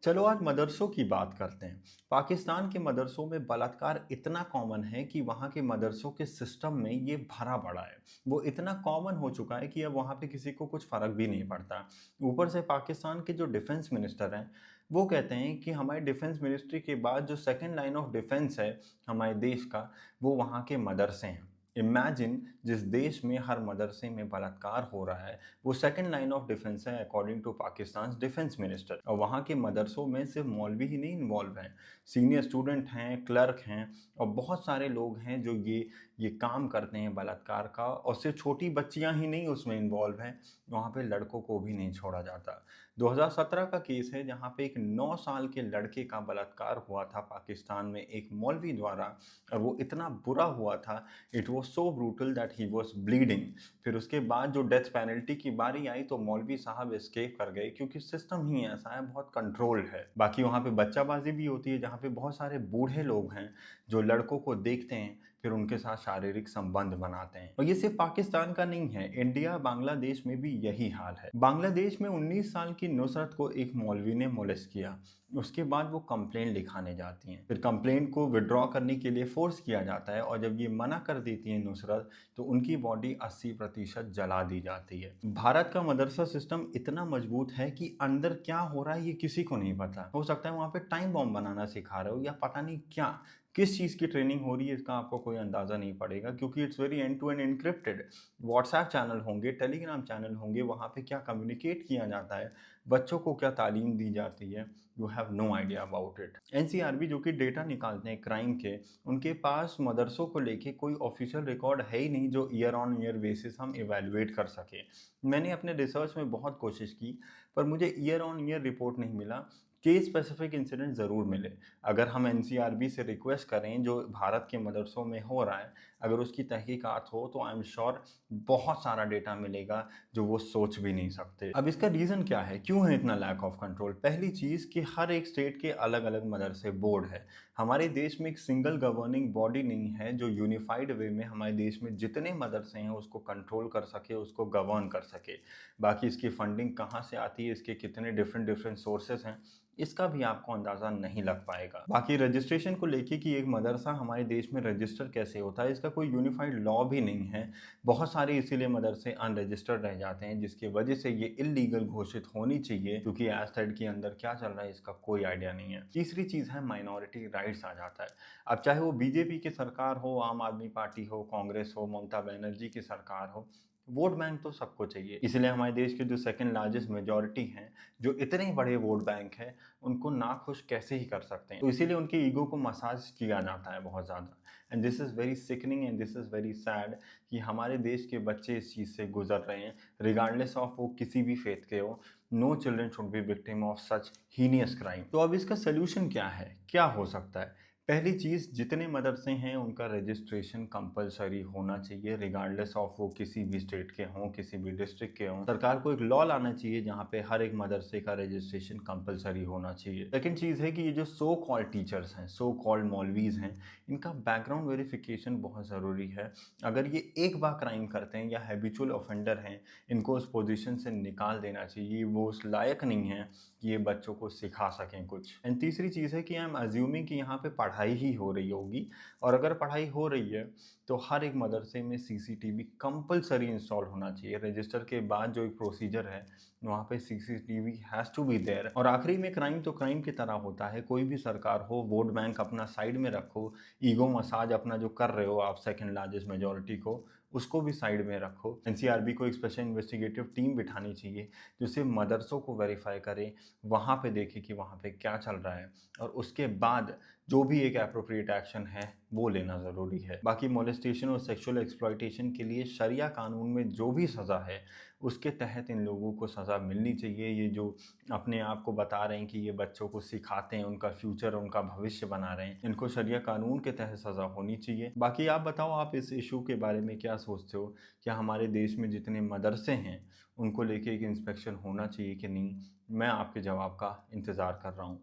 चलो आज मदरसों की बात करते हैं। पाकिस्तान के मदरसों में बलात्कार इतना कॉमन है कि वहाँ के मदरसों के सिस्टम में ये भरा पड़ा है। वो इतना कॉमन हो चुका है कि अब वहाँ पे किसी को कुछ फ़र्क भी नहीं पड़ता। ऊपर से पाकिस्तान के जो डिफेंस मिनिस्टर हैं, वो कहते हैं कि हमारे डिफेंस मिनिस्ट्री के बाद जो सेकंड लाइन ऑफ डिफेंस है हमारे देश का, वो वहाँ के मदरसे हैं। इमेजिन जिस देश में हर मदरसे में बलात्कार हो रहा है, वो सेकंड लाइन ऑफ डिफेंस है according to Pakistan defence minister. और वहाँ के मदरसों में सिर्फ मौलवी ही नहीं इन्वॉल्व हैं, सीनियर स्टूडेंट हैं, क्लर्क हैं और बहुत सारे लोग हैं जो ये काम करते हैं बलात्कार का। और सिर्फ छोटी बच्चियां ही नहीं उसमें इन्वॉल्व हैं, वहाँ पे लड़कों को भी नहीं छोड़ा जाता। 2017 का केस है जहाँ पे एक 9 साल के लड़के का बलात्कार हुआ था पाकिस्तान में एक मौलवी द्वारा। और वो इतना बुरा हुआ था, it was so brutal that he was bleeding. फिर उसके बाद जो डेथ पेनल्टी की बारी आई तो मौलवी साहब एस्केप कर गए, क्योंकि सिस्टम ही ऐसा है, बहुत कंट्रोल्ड है। बाकी वहाँ पे बच्चाबाजी भी होती है जहाँ पे बहुत सारे बूढ़े लोग हैं जो लड़कों को देखते हैं फिर उनके साथ शारीरिक संबंध बनाते हैं। और ये सिर्फ पाकिस्तान का नहीं है, इंडिया बांग्लादेश में भी यही हाल है। बांग्लादेश में 19 साल की नुसरत को एक मौलवी ने मोलेस्ट किया। उसके बाद वो कंप्लेंट लिखाने जाती हैं, फिर कंप्लेंट को विड्रॉ करने के लिए फोर्स किया जाता है और जब ये मना कर देती है नुसरत, तो उनकी बॉडी 80% जला दी जाती है। भारत का मदरसा सिस्टम इतना मजबूत है कि अंदर क्या हो रहा है ये किसी को नहीं पता। हो सकता है वहाँ पे टाइम बॉम्ब बनाना सिखा रहे हो या पता नहीं क्या, किस चीज़ की ट्रेनिंग हो रही है इसका आपको कोई अंदाज़ा नहीं पड़ेगा, क्योंकि it's very end to end encrypted. WhatsApp channel होंगे, टेलीग्राम चैनल होंगे, वहाँ पे क्या कम्युनिकेट किया जाता है, बच्चों को क्या तालीम दी जाती है, you have no idea about it. NCRB जो कि डेटा निकालते हैं क्राइम के, उनके पास मदरसों को लेके कोई ऑफिशियल रिकॉर्ड है ही नहीं जो ईयर ऑन ईयर बेसिस हम इवेलुएट कर सके। मैंने अपने रिसर्च में बहुत कोशिश की, पर मुझे ईयर ऑन ईयर रिपोर्ट नहीं मिला। केस स्पेसिफिक इंसिडेंट ज़रूर मिले। अगर हम एनसीआरबी से रिक्वेस्ट करें जो भारत के मदरसों में हो रहा है, अगर उसकी तहकीकात हो तो आई एम श्योर बहुत सारा डेटा मिलेगा जो वो सोच भी नहीं सकते। अब इसका रीज़न क्या है, क्यों है इतना लैक ऑफ कंट्रोल? पहली चीज़ कि हर एक स्टेट के अलग अलग मदरसे बोर्ड है। हमारे देश में एक सिंगल गवर्निंग बॉडी नहीं है जो यूनिफाइड वे में हमारे देश में जितने मदरसे हैं उसको कंट्रोल कर सके, उसको गवर्न कर सके। बाकी इसकी फंडिंग कहाँ से आती है, इसके कितने डिफरेंट डिफरेंट सोर्सेस हैं, इसका भी आपको अंदाज़ा नहीं लग पाएगा। बाकी रजिस्ट्रेशन को लेके कि एक मदरसा हमारे देश में रजिस्टर कैसे होता है, इसका कोई यूनिफाइड लॉ भी नहीं है। बहुत सारे इसीलिए मदरसे अनरजिस्टर्ड रह जाते हैं, जिसकी वजह से ये इलीगल घोषित होनी चाहिए, क्योंकि एज थर्ड के अंदर क्या चल रहा है इसका कोई आइडिया नहीं है। तीसरी चीज़ है माइनॉरिटी राइट्स आ जाता है। अब चाहे वो बीजेपी की सरकार हो, आम आदमी पार्टी हो, कांग्रेस हो, ममता बनर्जी की सरकार हो, वोट बैंक तो सबको चाहिए। इसलिए हमारे देश के जो सेकंड लार्जेस्ट मेजॉरिटी हैं, जो इतने बड़े वोट बैंक है, उनको नाखुश कैसे ही कर सकते हैं। तो इसीलिए उनके ईगो को मसाज किया जाता है बहुत ज़्यादा। And this is very sickening and this is very sad कि हमारे देश के बच्चे इस चीज़ से गुजर रहे हैं, रिगार्डलेस ऑफ वो किसी भी फेथ के हो। No children should be victim of such heinous crime. तो अब इसका सोल्यूशन क्या है, क्या हो सकता है? पहली चीज़, जितने मदरसे हैं उनका रजिस्ट्रेशन कंपलसरी होना चाहिए, रिगार्डलेस ऑफ वो किसी भी स्टेट के हों, किसी भी डिस्ट्रिक्ट के हों। सरकार को एक लॉ लाना चाहिए जहाँ पे हर एक मदरसे का रजिस्ट्रेशन कंपलसरी होना चाहिए। सेकंड चीज़ है कि ये जो सो कॉल्ड टीचर्स हैं, सो कॉल्ड मौलवीज हैं, इनका बैकग्राउंड वेरिफिकेशन बहुत ज़रूरी है। अगर ये एक बार क्राइम करते हैं या हैबिचुअल ऑफेंडर हैं, इनको उस पोजीशन से निकाल देना चाहिए। वो उस लायक नहीं है कि ये बच्चों को सिखा सकें कुछ। एंड तीसरी चीज़ है कि आई एम अज्यूमिंग कि यहाँ पे पढ़ाई ही हो रही होगी, और अगर पढ़ाई हो रही है तो हर एक मदरसे में सीसीटीवी कंपलसरी इंस्टॉल होना चाहिए। रजिस्टर के बाद जो एक प्रोसीजर है, वहाँ पे CCTV has to be there. और आखिरी में, क्राइम तो क्राइम की तरह होता है, कोई भी सरकार हो, वोट बैंक अपना साइड में रखो, ईगो मसाज अपना जो कर रहे हो आप सेकंड लार्जेस्ट मेजॉरिटी को, उसको भी साइड में रखो। एनसीआरबी को एक स्पेशल इन्वेस्टिगेटिव टीम बिठानी चाहिए जो सिर्फ मदरसों को वेरीफाई करे, वहाँ पे देखे कि वहाँ पे क्या चल रहा है, और उसके बाद जो भी एक एप्रोप्रिएट एक्शन है वो लेना ज़रूरी है। बाकी मोलेस्टेशन और सेक्सुअल एक्सप्लॉयटेशन के लिए शरिया कानून में जो भी सज़ा है उसके तहत इन लोगों को सज़ा मिलनी चाहिए। ये जो अपने आप को बता रहे हैं कि ये बच्चों को सिखाते हैं, उनका फ्यूचर, उनका भविष्य बना रहे हैं, इनको शरिया कानून के तहत सज़ा होनी चाहिए। बाकी आप बताओ, आप इस इशू के बारे में क्या सोचते हो? क्या हमारे देश में जितने मदरसे हैं उनको लेके एक इंस्पेक्शन होना चाहिए कि नहीं? मैं आपके जवाब का इंतज़ार कर रहा हूँ।